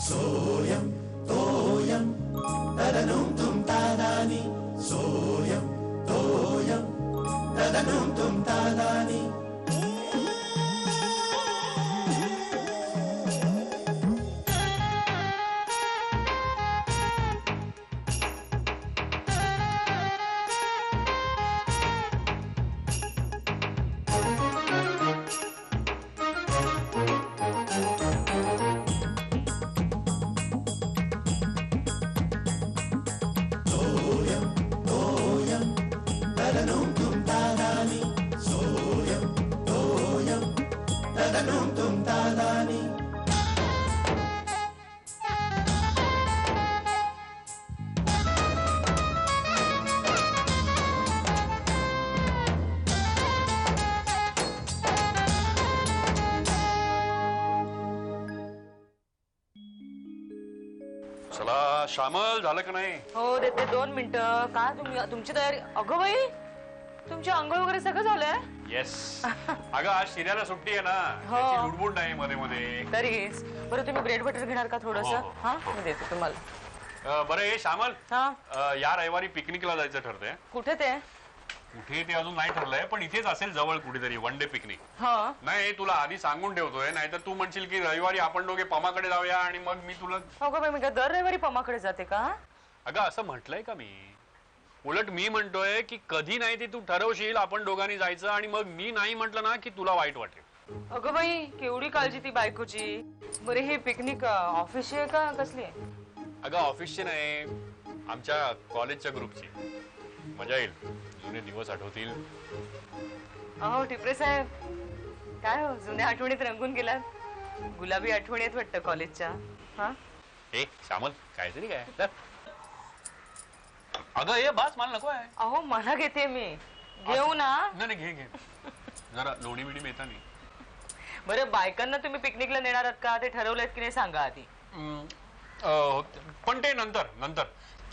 सोयम तोयम तदनुम तुम तादानी सोयम तोयम तदनुम तुम तादानी चला श्यामल झालं का नाही? हो देते 2 मिनिटं. काय तुमची तयारी? अगं बाई तुमची अंघोळ वगैरे सगळं झालंय? येस. अगं आज शिर्याला सुट्टी आहे ना, त्याची लुडबुड नाही मध्ये मध्ये. तरीच बरं तुम्ही ब्रेड बटर घेणार का थोडस? हा मी देते तुम्हाला. बरं हे श्यामल, या रविवारी पिकनिकला जायचं ठरतंय. कुठे ते? कुठे ते अजून नाही ठरलंय, पण इथेच असेल जवळ कुठेतरी, वन डे पिकनिक. नाही तुला आधी सांगून ठेवतोय, नाहीतर तू म्हणशील की रविवारी आपण दोघे पमाकडे जाऊया आणि मग मी तुला. अगं मी काय दर रविवारी पमाकडे जाते का? अगं असं म्हटलंय का मी? उलट मी म्हणतोय की कधी नाही ते तू ठरवशील आपण दोघांनी जायचं, आणि मग मी नाही म्हटलं ना की तुला वाईट वाटेल. अगं बाई केवढी काळजी ती बायकोची. बरे हे पिकनिक ऑफिसची आहे का कसली आहे? अगं ऑफिसची नाही, आमच्या कॉलेजच्या ग्रुपची. मजा येईल, जुने दिवस आठवतील. अहो टिपरे साहेब, काय हो जुन्या आठवणीत रंगून गेलात. गुलाबी आठवणी आहेत वाटतं कॉलेजच्या. ए श्यामल काहीतरी काय? अगं ये बस, मला नको आहे. अहो मला घेते मी. घेऊ ना? नाही घे घे, जरा लोणी बिडी मिळता नाही. बरं बायकांना तुम्ही पिकनिकला नेणार आहात का ते ठरवलंय की नाही सांगा आधी. पण ते नंतर नंतर.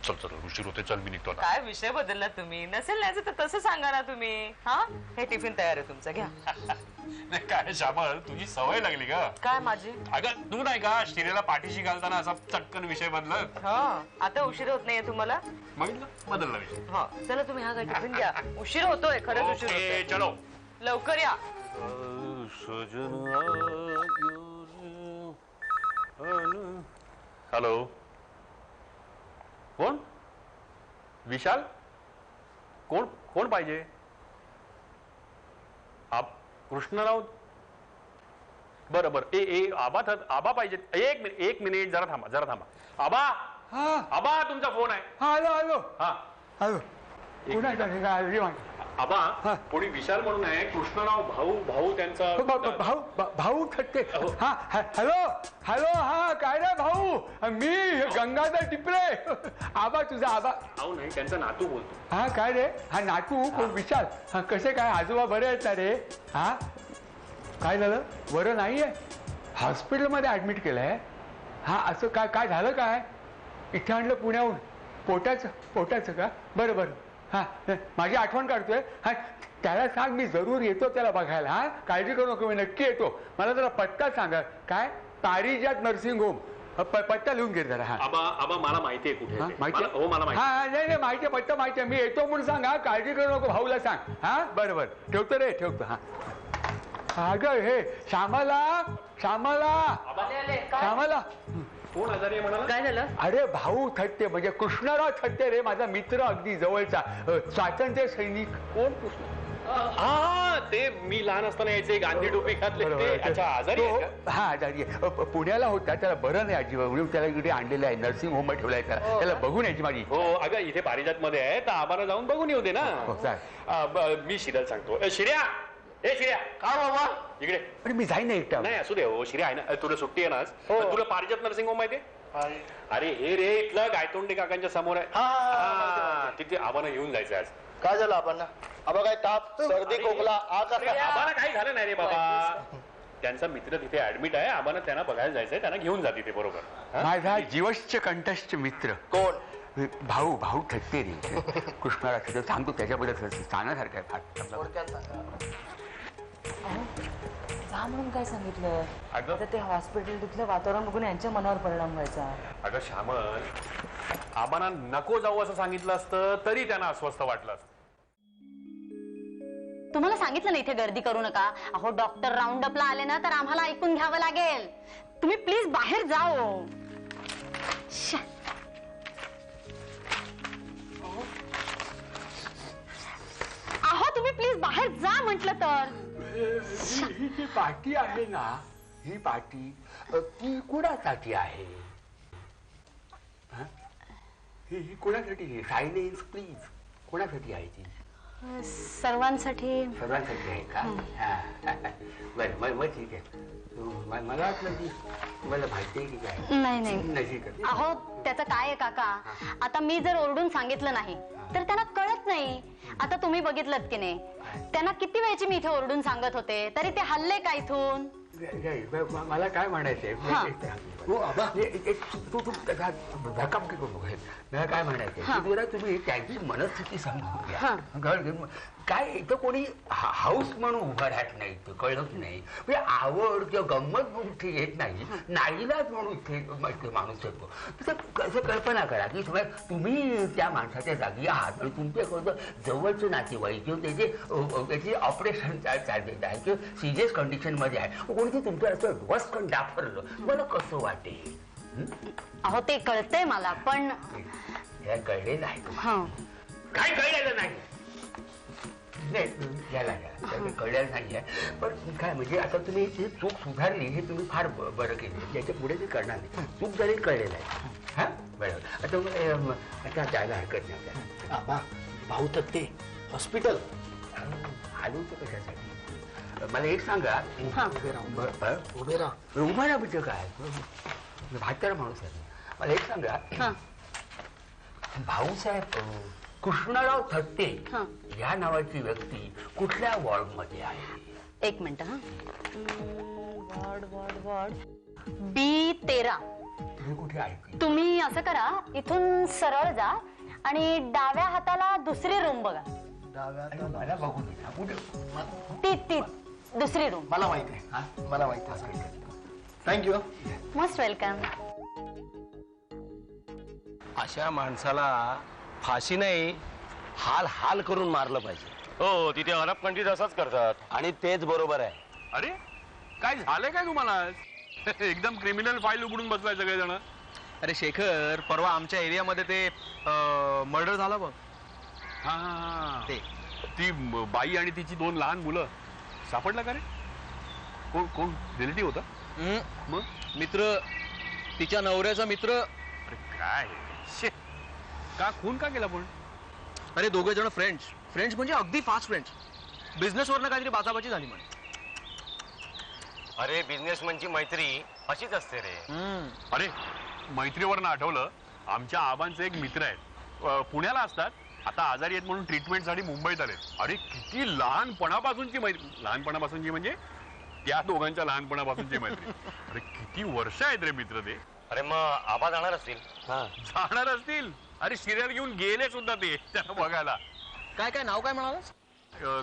चल चल उशीर होते, चल मी निघतो. काय विषय बदलला तुम्ही? नसेल न्यायचं तर तसं सांगा ना तुम्ही. हा हे टिफिन तयार आहे तुमचं, घ्या. नाही काय श्यामल, तुझी सवय लागली का काय माझी? अगं तू नाही का शिरेला पाठीशी घालताना असा चटकन विषय बदलत. आता उशीर होत नाहीये तुम्हाला? बघितलं, बदलला विषय. चला तुम्ही हा काय टिफिन घ्या. उशीर होतोय, खरंच उशीर होतोय. चलो लवकर या. हॅलो, कोण? विशाल? कोण कोण पाहिजे? कृष्णराव? बरं बरं. आबा पाहिजे. एक मिनिट जरा थांबा. आबा, आबा तुमचा फोन आहे. हॅलो. आबा कोणी विशाल म्हणून आहे, कृष्णराव भाऊ त्यांचा. भाऊ थट्टे. हॅलो. हा काय रे भाऊ, मी गंगाधर टिपरे. आबा तुझा आबा? अहो नाही, त्यांचा नातू बोलतो. हा काय रे, हा नातू कोण? विशाल. कसे काय आजोबा बरे आहेत का रे? हा काय झालं? बरं नाहीये? हॉस्पिटलमध्ये ऍडमिट केलंय? हा असं काय झालं? काय इथे आणलं पुण्याहून? पोटाचं का? बरं. हा माझी आठवण काढतोय. हा त्याला सांग मी जरूर येतो त्याला बघायला. हा काळजी करू नको, मी नक्की येतो. मला जरा पत्ता सांगा. काय? पारिजात नर्सिंग होम. पत्ता लिहून घे जरा. आबा मला माहितीये कुठे. माहिती? हो मला माहिती. हा नाही माहितीये, पत्ता माहितीये. मी येतो म्हणून सांग. हा काळजी करू नको, भाऊला सांग. हा बरं ठेवतो रे, ठेवतो. हा अगं हे श्यामला. कोण आजारी म्हणाला? काय झालं? अरे भाऊ थट्टे म्हणजे कृष्णराव थट्टे रे, माझा मित्र अगदी जवळचा, स्वातंत्र्य सैनिक. कोण? हा ते मी लहान असताना यायचे, गांधी टोपी घातले ते. अच्छा आजारी आहे का? हा आजारी आहे. पुण्याला होता, त्याला बरं नाही अजिबात, म्हणून त्याला इकडे आणलेलं आहे. नर्सिंग होम मध्ये ठेवलाय त्याला बघून यायची माझी. हो अगं इथे पारिजात मध्ये आहे, तर आम्हाला जाऊन बघून येऊ दे ना. मी शिर्याला सांगतो. शिर्या, का बाबा इकडे. पण मी जाईन ना एकटा. नाही असू दे. हो शिर्या आहे ना, तुला सुट्टी आहे ना आज? तुला पारिजात नर्सिंग होम माहिती आहे? अरे हे रे इथलं गायतोंडे काकांच्या समोर आहे. तिथे आबांना घेऊन जायचं आज. काय झालं आपण? आबा काय ताप, सर्दी, खोकला? आबाला काही झालं नाही रे बाबा. त्यांचा मित्र तिथे ऍडमिट आहे. आबांना त्यांना बघायला जायचंय, त्यांना घेऊन जा तिथे. बरोबर. माझा जीवश्च कंठस्थ मित्र. कोण? भाऊ थट्टे रे. कृष्णाला सांगतो त्याच्याबद्दल सांगण्यासारखं आहे. का म्हणून काय सांगितलं? अगं आता ते हॉस्पिटल तिथलं वातावरण बघून यांच्या मनावर परिणाम व्हायचा. अगं श्यामल, आबांना नको जाऊ असं सांगितलं असतं तरी त्यांना अस्वस्थ वाटलं असतं. तुम्हाला सांगितलं ना इथे गर्दी करू नका. अहो डॉक्टर राऊंड अपला आले ना तर आम्हाला ऐकून घ्यावं लागेल. तुम्ही प्लीज बाहेर जाओ. अहो तुम्ही प्लीज बाहेर जा म्हटलं तर. ही पार्टी आहे ना, ही पार्टी ती कुणासाठी आहे? ही कुणासाठी? Silence please. कुणासाठी आहे ती? सर्वांसाठी. सर्वांसाठी आहे का? बरं मग ठीक आहे. मला वाटलं की तुम्हाला माहिती आहे की काय? नाही नाही. अहो त्याचं काय आहे काका, आता मी जर ओरडून सांगितलं नाही तर त्यांना कळत नाही. आता तुम्ही बघितलं की नाही, त्यांना किती वेळची मी इथे ओरडून सांगत होते तरी ते हल्ले का इथून. मला काय म्हणायचंय, मला काय म्हणायचंय, तुम्ही त्यांची मनस्थिती समजून घ्या. काय इथं कोणी हाऊस म्हणून उभं राहत नाही, कळलं की नाही. म्हणजे आवड किंवा गंमत म्हणून इथे येत नाही, नाईलाज म्हणून इथे माणूस येतो. कसं कल्पना करा की तुम्ही त्या माणसाच्या जागी आहात आणि तुमच्याकडं जवळचं नातेवाईक किंवा त्याचे ऑपरेशन चाललेलं आहे किंवा सिरियस कंडिशन मध्ये आहे, कोणीतरी तुमच्या असं वस्कन डाफरलं, मला कसं वाटेल? अहो ते कळतंय मला, पण हे कळलेलं आहे. काय कळलेलं नाही? कळलेलं नाहीये. पण काय म्हणजे आता तुम्ही चूक सुधारली हे तुम्ही फार बरं केलं. त्याच्या पुढे ते करणार नाही. चूक झाली कळलेलं आहे. हा बरोबर. आता जायला हरकत नाही. आबा भाऊ थत्ते हॉस्पिटल आलो तर कशासाठी? मला एक सांगा. उभे राहा. उभा ना म्हणजे काय? म्हातारा माणूस आहे. मला एक सांगा, भाऊसाहेब कृष्णराव थत्ते या नावाची व्यक्ती कुठल्या वॉर्डमध्ये आहे? एक मिनिट. Ward B13. तुम्ही कुठे ऐकली? तुम्ही असं करा, इथून सरळ जा आणि डाव्या हाताला दुसरी रूम बघा. मला बघू दे. कुठे? ती दुसरी रूम. मला माहिती आहे. मला माहिती आहे. थँक्यू. Most welcome. अशा माणसाला फाशी नाही, हाल हाल करून मारलं पाहिजे. हो, तिथे अरब कंट्रीज असंच करतात. आणि तेच बरोबर आहे. अरे काय झालंय काय तुम्हाला? एकदम क्रिमिनल फाईल उघडून बसलाय सगळेजण. अरे शेखर, परवा आमच्या एरियामध्ये ते मर्डर झालं बघ. हा ते ती बाई आणि तिची 2 लहान मुलं सापडला का रे? कोण कोण रिलेटिव्ह होता? मग मित्र, तिच्या नवऱ्याचा मित्र. अरे काय शे, का खून का केला पण? अरे दोघे जण फ्रेंड्स म्हणजे अगदी फास्ट फ्रेंड्स. बिझनेसवरनं काहीतरी बाचाबाची झाली म्हणे. अरे बिझनेसमॅनची मैत्री अशीच असते रे. अरे मैत्रीवरनं आठवलं, आमच्या आबांचे एक मित्र आहेत, पुण्याला असतात. आता आजारी आहेत म्हणून ट्रीटमेंटसाठी मुंबईत आले. अरे किती लहानपणापासूनची मैत्री. लहानपणापासूनची म्हणजे त्या दोघांच्या लहानपणापासूनची मैत्री. अरे किती वर्ष आहेत रे मित्र ते. अरे मग आबा जाणार असतील? जाणार असतील. अरे सिरियल घेऊन गेले सुद्धा ते त्यांना बघायला. काय नाव काय म्हणालास?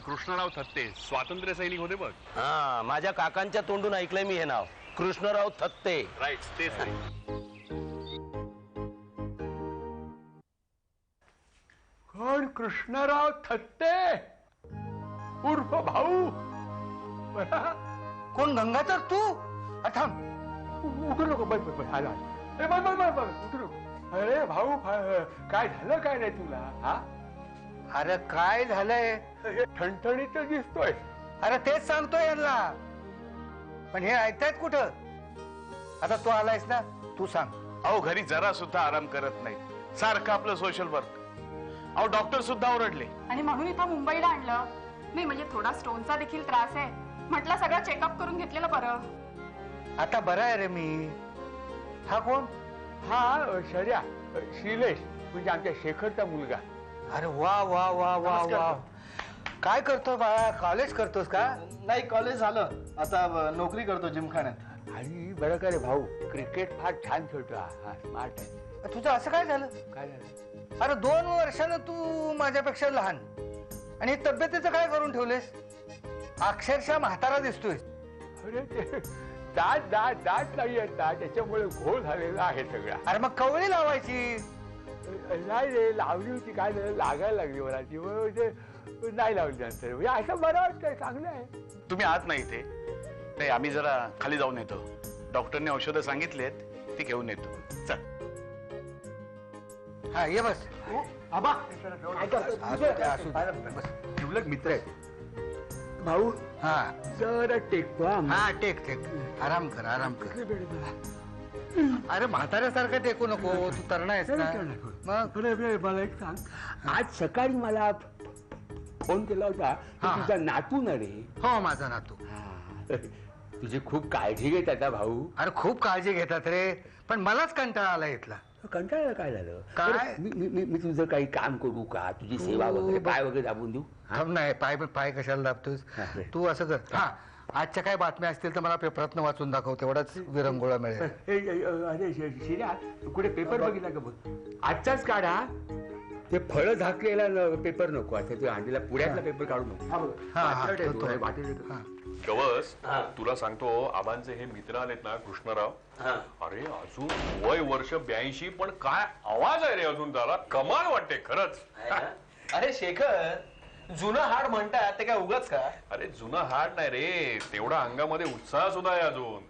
कृष्णराव थत्ते, स्वातंत्र्य सैनिक होते बघ. हा, माझ्या काकांच्या तोंडून ऐकलंय मी हे नाव, कृष्णराव थत्ते. राईट, तेच. कोण? कृष्णराव थत्ते उर्फ भाऊ. कोण? गंगाधर तू? थांब, उठू नको. बस आला. उठू नको. अरे भाऊ, काय झालं काय नाही तुला? हा, अरे काय झालंय? ठणठणीत दिसतोय. अरे तेच सांगतोय यांना, पण हे ऐकतायत कुठं? आता तू आलायस ना, तू सांग. अहो घरी जरा सुद्धा आराम करत नाही, सारखं आपलं सोशल वर्क. अहो डॉक्टर सुद्धा ओरडले. आणि म्हणून इथं मुंबईला आणलं. नाही म्हणजे थोडा स्टोनचा देखील त्रास आहे, म्हटलं सगळं चेकअप करून घेतलेलं बरं. आता बरं आहे रे मी. हा कोण? हा शर्या, शिलेश म्हणजे आमच्या शेखरचा मुलगा. अरे वा वा वा वा वा. काय करतो बाळा? कॉलेज करतोस का? नाही, कॉलेज झालं, आता नोकरी करतो जिमखान्यात. आणि बरं का रे भाऊ, क्रिकेट फार छान खेळतो. हा स्मार्ट आहे. तुझं असं काय झालं? काय झालं? अरे 2 वर्षानं तू माझ्यापेक्षा लहान आणि तब्येतीचं काय करून ठेवलेस? अक्षरशः म्हातारा दिसतोय. अरे ते दात दात दात नाही आहेत ना, त्याच्यामुळे घोळ झालेला आहे सगळा. अरे मग कवळी लावायची. नाही रे, लावली होती, काय झालं, लागायला लागली मला ती, ते नाही लावली नंतर. म्हणजे असं बरं वाटतंय, चांगलं आहे. तुम्ही आहात ना इथे, नाही आम्ही जरा खाली जाऊन येतो. डॉक्टरने औषधं सांगितलेत, ती घेऊन येतो. चल. हा ये बस. आबा काय करतो, जिवलग मित्र आहे भाऊ. हा जरा टेकतो. हा टेक टेक, आराम कर आराम कर. अरे म्हाताऱ्यासारखं टेकू नको, तू तरुण आहेस ना. मग मला एक सांग, आज सकाळी मला फोन केला होता की तुझा नातू ना रे. हो माझा नातू. तुझी खूप काळजी घेत आता भाऊ. अरे खूप काळजी घेतात रे, पण मलाच कंटाळा आला इथला. कंटाळा काय झालं काय? मी तुझं काही काम करू का, तुझी सेवा वगैरे, पाय वगैरे दाबून देऊ. नाही पाय कशाला दाबतोस तू. असं कर, हा आजच्या काय बातम्या असतील तर मला पेपरातनं वाचून दाखव, तेवढाच विरंगुळा मिळेल. अरे शिर्या, कुठे पेपर बघितला का बघ, आजचाच काढा. ते फळं झाकलेला पेपर नको, आता ते हांडीला पुण्यातला पेपर काढू नको. गवस, तुला सांगतो, आबांचे हे मित्र आलेत ना कृष्णराव, अरे अजून वय वर्ष 82, पण काय आवाज आहे रे अजून त्याला, कमाल वाटते खरंच. अरे शेखर, जुनं हाड म्हणतात ते काय उगाच का? अरे जुनं हाड नाही रे, तेवढा अंगामध्ये उत्साह सुद्धा आहे अजून.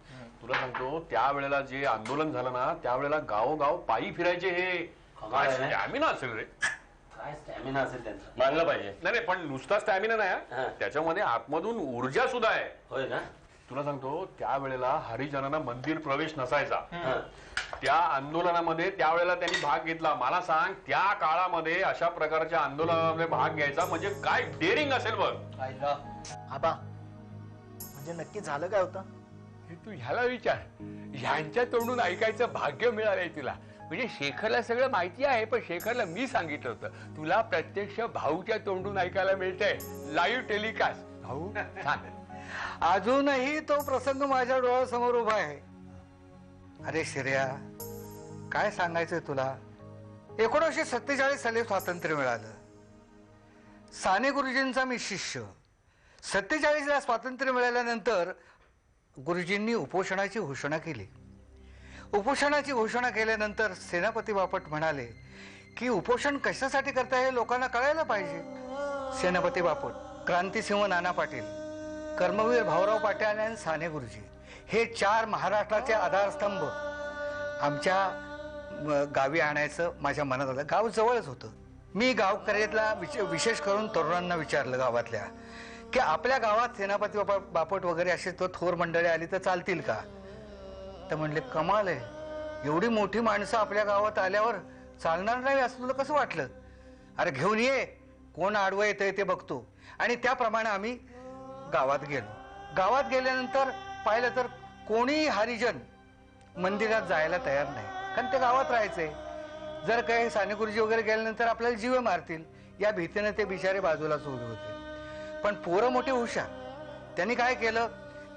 तुला सांगतो, त्यावेळेला जे आंदोलन झालं ना, त्यावेळेला गावोगाव पायी फिरायचे. हे काय स्टॅमिना असेल रे. काय स्टॅमिना असेल त्यांचा, मानलं पाहिजे. नाही पण नुसता स्टॅमिना नाही, त्याच्यामध्ये आतमधून ऊर्जा सुद्धा आहे. होय ना. तुला सांगतो, त्यावेळेला हरिजनांना मंदिर प्रवेश नसायचा. त्या आंदोलनामध्ये त्यावेळेला त्यांनी भाग घेतला. मला सांग, त्या काळामध्ये अशा प्रकारच्या आंदोलनामध्ये भाग घ्यायचा म्हणजे काय डेअरिंग असेल बघ. आबा म्हणजे नक्की झालं काय होतं? हे तू ह्याला विचार, ह्यांच्या तोंडून ऐकायचं भाग्य मिळालंय तुला. म्हणजे शेखरला सगळं माहिती आहे, पण शेखरला मी सांगितलं होतं. तुला प्रत्यक्ष भाऊच्या तोंडून ऐकायला मिळतंय, लाईव्ह टेलिकास्ट. भाऊ सांग. अजूनही तो प्रसंग माझ्या डोळ्यासमोर उभा आहे. अरे श्रेया, काय सांगायचंय तुला. 1947 साली स्वातंत्र्य मिळालं. साने गुरुजींचा मी शिष्य. 47ला स्वातंत्र्य मिळाल्यानंतर गुरुजींनी उपोषणाची घोषणा केली. उपोषणाची घोषणा केल्यानंतर सेनापती बापट म्हणाले की उपोषण कशासाठी करता हे लोकांना कळायला पाहिजे. सेनापती बापट, क्रांतिसिंह नाना पाटील, कर्मवीर भाऊराव पाटील आणि साने गुरुजी हे 4 महाराष्ट्राचे आधारस्तंभ आमच्या गावी आणायचं माझ्या मनात आलं. गाव जवळच होतं. मी गावकऱ्यातला विशेष करून तरुणांना विचारलं गावातल्या की आपल्या गावात सेनापती बापट वगैरे असे तो थोर मंडळी आली तर चालतील का. तर म्हणले कमाल आहे, एवढी मोठी माणसं आपल्या गावात आल्यावर चालणार नाही असं तुला कसं वाटलं. अरे घेऊन ये, कोण आडवं येतंय ते बघतो. आणि त्याप्रमाणे आम्ही गावात गेलो. गावात गेल्यानंतर पाहिलं तर कोणीही हरिजन मंदिरात जायला तयार नाही, कारण ते गावात राहायचंय. जर काही साने गुरुजी वगैरे गेल्यानंतर आपल्याला जीव मारतील या भीतीने ते बिचारे बाजूलाच उभे होते. पण पोरं मोठी हुशार. त्यांनी काय केलं,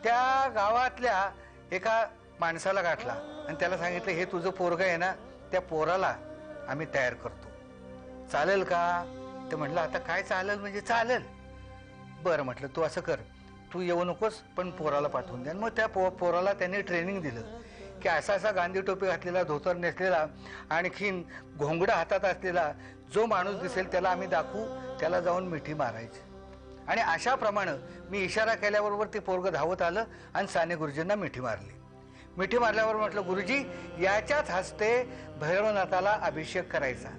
त्या गावातल्या एका माणसाला गाठला आणि त्याला सांगितलं, हे तुझं पोरग आहे ना, त्या पोराला आम्ही तयार करतो, चालेल का. ते म्हटलं आता काय चालेल म्हणजे चालेल. बरं म्हटलं, तू असं कर, तू येऊ नकोस पण पोराला पाठवून द्या. मग त्या पोराला त्यांनी ट्रेनिंग दिलं की असा असा गांधी टोपी घातलेला, धोतर नेसलेला, आणखीन घोंगडा हातात असलेला जो माणूस दिसेल त्याला आम्ही दाखवू, त्याला जाऊन मिठी मारायची. आणि अशाप्रमाणे मी इशारा केल्याबरोबर ते पोरग धावत आलं आणि साने गुरुजींना मिठी मारली. मिठी मारल्यावर म्हटलं, गुरुजी याच्याच हस्ते भैरवनाथाला अभिषेक करायचा.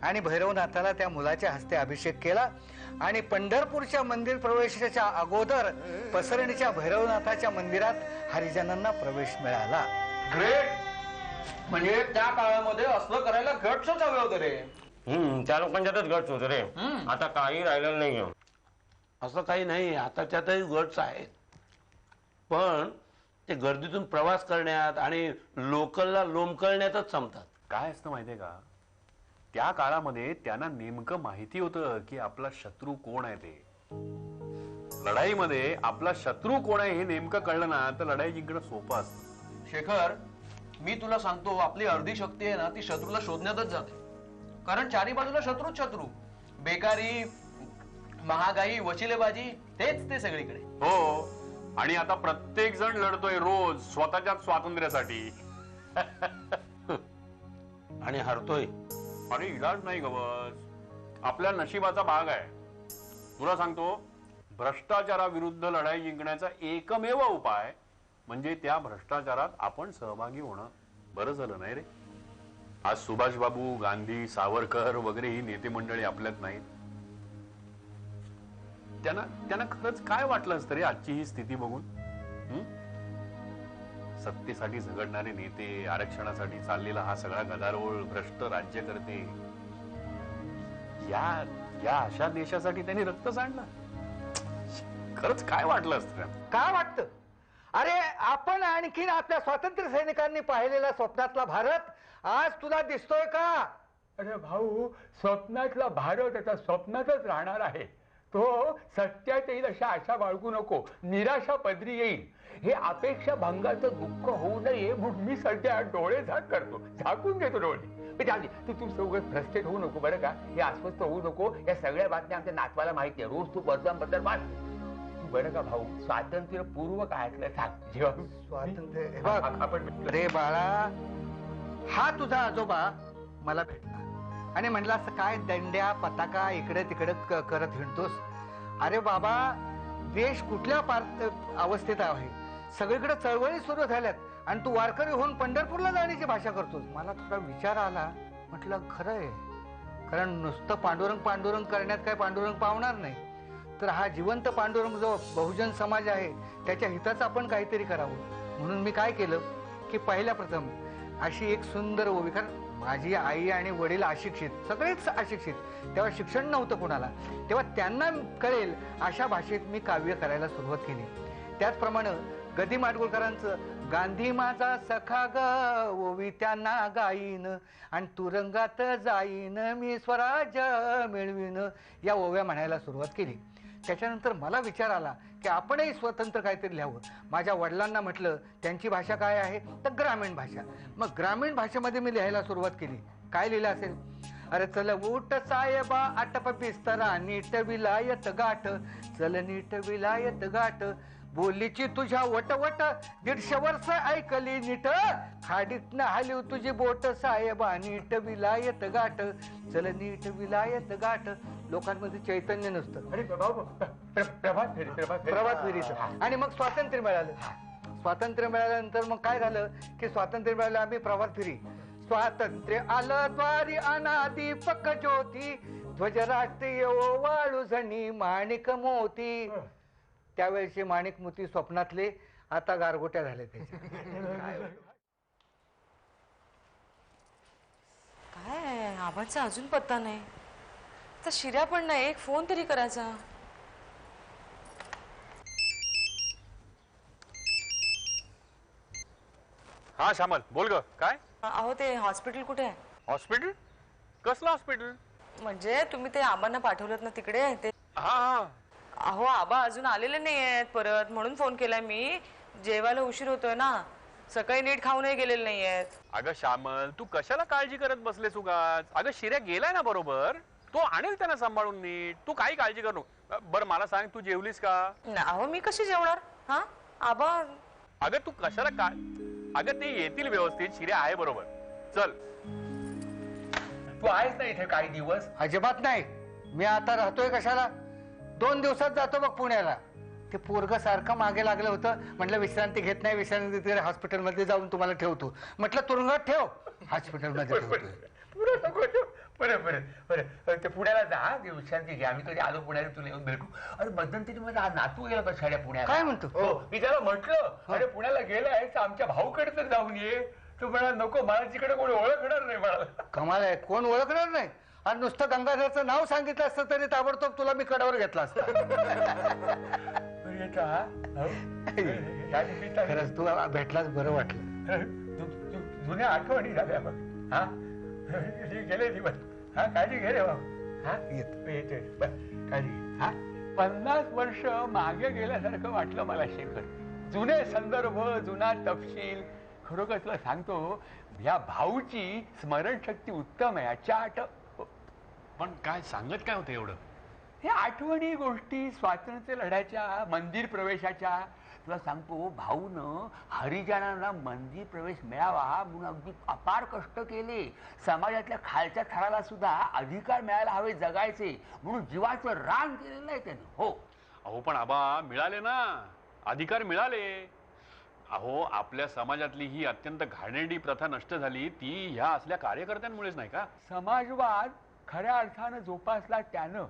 आणि भैरवनाथाला त्या मुलाच्या हस्ते अभिषेक केला. आणि पंढरपूरच्या मंदिर प्रवेशाच्या अगोदर पसरणीच्या भैरवनाथाच्या मंदिरात हरिजनांना प्रवेश मिळाला. ग्रेट. म्हणजे त्या काळामध्ये असलं करायला गट्सच हवे होते रे. त्या लोकांच्यातच गट्स होते रे. आता काही राहिलेलं नाही. असं काही नाही, आता त्यातही गट्स आहेत, पण ते गर्दीतून प्रवास करण्यात आणि लोकलला लोंबकळण्यातच संपतात. काय असतं माहितीये का, त्या काळामध्ये त्यांना नेमकं माहिती होतं की आपला शत्रू कोण आहे. ते लढाईमध्ये आपला शत्रू कोण आहे हे नेमकं कळलं ना तर लढाई जिंकणं सोपं असतं. शेखर, मी तुला सांगतो, आपली अर्धी शक्ती आहे ना ती शत्रूला शोधण्यातच जाते. कारण चारी बाजूला शत्रूच शत्रू. बेकारी, महागाई, वशिलेबाजी, तेच ते सगळीकडे. हो, आणि आता प्रत्येक जण लढतोय रोज स्वतःच्याच स्वातंत्र्यासाठी. आणि हरतोय. अरे इलाज नाही गवस, आपल्या नशिबाचा भाग आहे. तुला सांगतो, भ्रष्टाचाराविरुद्ध लढाई जिंकण्याचा एकमेव उपाय म्हणजे त्या भ्रष्टाचारात आपण सहभागी होणं. बरं झालं नाही रे, आज सुभाषबाबू, गांधी, सावरकर वगैरे ही नेते मंडळी आपल्यात नाहीत. त्यांना खरंच काय वाटलं असतं रे आजची ही स्थिती बघून? सत्तेसाठी झगडणारे नेते, आरक्षणासाठी चाललेला हा सगळा गदारोळ, भ्रष्ट राज्यकर्ते, या अशा देशासाठी त्यांनी रक्त सांडलं. खरंच काय वाटलं असतं? काय वाटतं? अरे आपण आणखीन आपल्या स्वातंत्र्य सैनिकांनी पाहिलेला स्वप्नातला भारत आज तुला दिसतोय का? अरे भाऊ, स्वप्नातला भारत त्याच्या स्वप्नातच राहणार आहे. तो सत्यात येईल अशा आशा बाळगू नको, निराशा पदरी येईल. हे अपेक्षा भंगाचं दुःख होऊ नये म्हणून मी सध्या डोळे करतो, झाकून घेतो डोळे. तू सगळं फ्रस्ट्रेट होऊ नको बरं का, हे अस्वस्थ होऊ नको. या सगळ्या बातम्या आमच्या नातवाला माहिती आहे, रोज तू वर्तमानपत्र वाच बरं का भाऊ. स्वातंत्र्य पूर्व काळातलं सांग जेव्हा स्वातंत्र्य. रे बाळा, हा तुझा आजोबा मला भेटला आणि म्हणला असं काय दंड्या पताका इकडे तिकडे करत हिंडतोस? अरे बाबा, देश कुठल्या अवस्थेत आहे? सगळीकडे चळवळी सुरू झाल्यात आणि तू वारकरी होऊन पंढरपूरला जाण्याची भाषा करतोस. मला थोडा विचार आला, म्हटलं खरं आहे, कारण नुसतं पांडुरंग पांडुरंग करण्यात काय पांडुरंग पावणार नाही. तर हा जिवंत पांडुरंग जो बहुजन समाज आहे त्याच्या हिताचं आपण काहीतरी करावं. म्हणून मी काय केलं की पहिल्या प्रथम अशी एक सुंदर ओवी, कारण माझी आई आणि वडील अशिक्षित, सगळेच अशिक्षित, तेव्हा शिक्षण नव्हतं कुणाला, तेव्हा त्यांना कळेल अशा भाषेत मी काव्य करायला सुरुवात केली. त्याचप्रमाणे गदी माडगुळकरांचं गांधी माझा सखा ग ओवी त्यांना गाईन आणि तुरंगात जाईन मी स्वराज्य मिळवीन या ओव्या म्हणायला सुरुवात केली. त्याच्यानंतर मला विचार आला की आपणही स्वतंत्र काहीतरी लिहावं. माझ्या वडिलांना म्हटलं, त्यांची भाषा काय आहे तर ग्रामीण भाषा. मग ग्रामीण भाषेमध्ये मी लिहायला सुरुवात केली. काय लिहिलं असेल? अरे चल उठ साहेबा आटप बिस्तरा नीट विलायत गाठ, चल नीट विलायत गाठ, बोलीची तुझ्या वटवट 150 वर्ष ऐकली नीट, खाडीतनं हलीव तुझी बोट साहेबा नीट विलायत गाठ, चल नीट विलायत गाठ. लोकांमध्ये चैतन्य नसतं. अरे प्रभात फेरीचं. आणि मग स्वातंत्र्य मिळालं. स्वातंत्र्य मिळाल्यानंतर मग काय झालं की स्वातंत्र्य मिळालं, आम्ही प्रभात फेरी. स्वातंत्र्य आलं द्वारी अनादीपक ज्योती, ध्वज राष्ट्रीय वाळू झणी माणिक मोती. त्यावेळेचे माणिक मोती स्वप्नातले आता गारगोट्या झाले त्याच्या. काय आबांचा अजून पत्ता नाही, तर शिर्या पण नाही. एक फोन तरी करायचा. हा श्यामल बोल ग. काय? अहो ते हॉस्पिटल कुठे आहे? हॉस्पिटल? कसलं हॉस्पिटल? म्हणजे तुम्ही ते आबांना पाठवलं ना तिकडे ते. हा. अहो आबा अजून आलेले नाही आहेत परत, म्हणून फोन केलाय मी. जेवायला उशीर होतोय ना, सकाळी नीट खाऊनही गेलेले नाही आहेत. अगं श्यामल, तू कशाला काळजी करत बसलेस उगाच? अगं शिर्या गेलाय ना बरोबर, तो आणेल त्यांना सांभाळून नीट. तू काही काळजी करू नको. बरं मला सांग, तू जेवलीस का? अहो मी कशी जेवणार? हा आबा. अगं तू कशाला काय? अगं ते येतील व्यवस्थित, शिर्या आहे बरोबर. चल. तू आहेस ना इथे काही दिवस? अजिबात नाही. मी आता राहतोय कशाला? 2 दिवसात जातो बघ पुण्याला. ते पोरग सारखं मागे लागलं होतं, म्हटलं विश्रांती घेत नाही, विश्रांती तिकडे हॉस्पिटलमध्ये जाऊन तुम्हाला ठेवतो. म्हटलं तुरुंगात ठेव, हॉस्पिटलमध्ये ठेवतो. बरं ते पुण्याला जा, विश्रांती घ्या. आम्ही कधी आलो पुण्याला तुला येऊन भेटू. अरे मध्यंतरी माझा नातू गेला कशाला पुण्याला. काय म्हणतो? हो, मी त्याला म्हटलं अरे पुण्याला गेलाय तर आमच्या भाऊकडे तर जाऊन ये. तू म्हणा नको, मला तिकडे कोणी ओळखणार नाही. मला कमाल आहे, कोण ओळखणार नाही? आणि नुसतं गंगाधरचं नाव सांगितलं असतं तरी ताबडतोब तुला मी कडावर घेतला असता. खरंच तू भेटलाच बरं वाटलं. जुन्या आठवणी झाल्या बघ. हा गेले दिवस. हा काळजी घे रे बाबा. हा येतो काळजी. हा 50 वर्ष मागे गेल्यासारखं वाटलं मला शेखर. जुने संदर्भ, जुना तपशील. खरोखर तुला सांगतो, या भाऊची स्मरणशक्ती उत्तम आहे. चाट. पण काय सांगत काय होतं एवढं? हे आठवणी गोष्टी स्वातंत्र्य लढ्याच्या, मंदिर प्रवेशाच्या, तुला सांगतो भाऊनं हरिजनांना मंदिर प्रवेश मिळावा म्हणून अगदी अपार कष्ट केले. समाजातल्या खालच्या थराला सुद्धा अधिकार मिळायला हवे जगायचे म्हणून जीवाचं रान केलेलं आहे त्याने. हो अहो पण आबा मिळाले ना, अधिकार मिळाले. अहो आपल्या समाजातली ही अत्यंत घाणेरडी प्रथा नष्ट झाली ती ह्या असल्या कार्यकर्त्यांमुळेच नाही का? समाजवाद खऱ्या अर्थानं जोपासला त्यानं,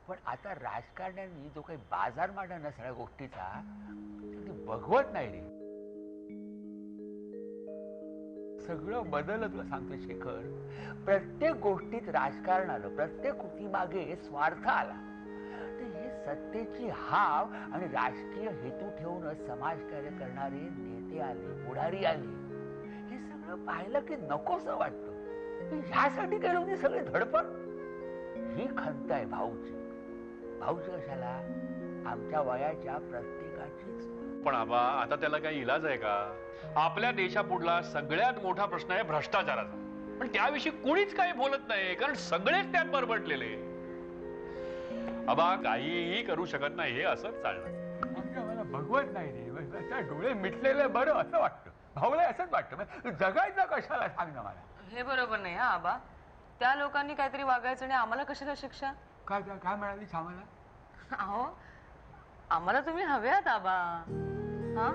पण आता राजकारण्यांनी जो काही बाजार मांडला ना सगळ्या गोष्टीचा ते बघवत नाही रे. सगळं बदललं तुला सांगतो शेखर. प्रत्येक गोष्टीत राजकारण आलं, प्रत्येक कृतीमागे स्वार्थ आला. तर हे सत्तेची हाव आणि राजकीय हेतू ठेवूनच समाजकार्य करणारे नेते आले, पुढारी आले. हे सगळं पाहिलं की नकोसं वाटतं. ह्यासाठी केलं होती सगळी धडपड. ही खंत आहे भाऊची. भाऊची कशाला? आमच्या वयाच्या प्रत्येकाचीच. पण आबा आता त्याला काही इलाज आहे का? आपल्या देशापुढला सगळ्यात मोठा प्रश्न आहे भ्रष्टाचाराचा, पण त्याविषयी कुणीच काही बोलत नाही कारण सगळेच त्यात बरबडलेले. आबा काहीही करू शकत नाही हे असंच चालणार. मला भगवत नाही रे. डोळे मिटलेले बरं असं वाटतं. भाऊला असंच वाटतं. जगायचं कशाला सांग ना मला. हे बरोबर नाही हा आबा. त्या लोकांनी काहीतरी वागायचं आणि आम्हाला कशाला शिक्षा? काय काय म्हणाली आम्हाला? अहो आम्हाला तुम्ही हवे आहात आबा. हा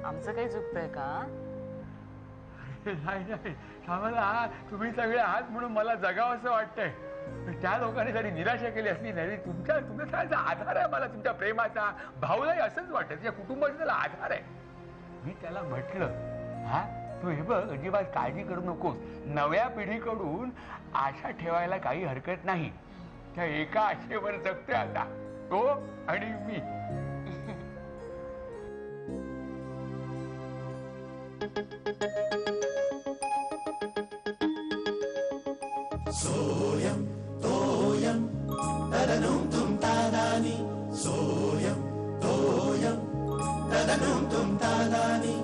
आमचं काही चुकतंय का? नाही नाही आम्हाला तुम्ही सगळे आहात म्हणून मला जगावं असं वाटतंय. त्या लोकांनी जरी निराशा केली असली नाही तुमच्या सगळ्यांचा आधार आहे मला, तुमच्या प्रेमाचा. भाऊलाही असंच वाटतं, त्याच्या कुटुंबाचा त्याला आधार आहे. मी त्याला म्हटलं हा तू हे बघ अजिबात काळजी करू नकोस. नव्या पिढीकडून आशा ठेवायला काही हरकत नाही. त्या एका आशेवर जगतोय आता तो आणि मी. सोयम तोयम तदनुम तुम तादानी. सोयम तोयम तदनुम तुम तादानी.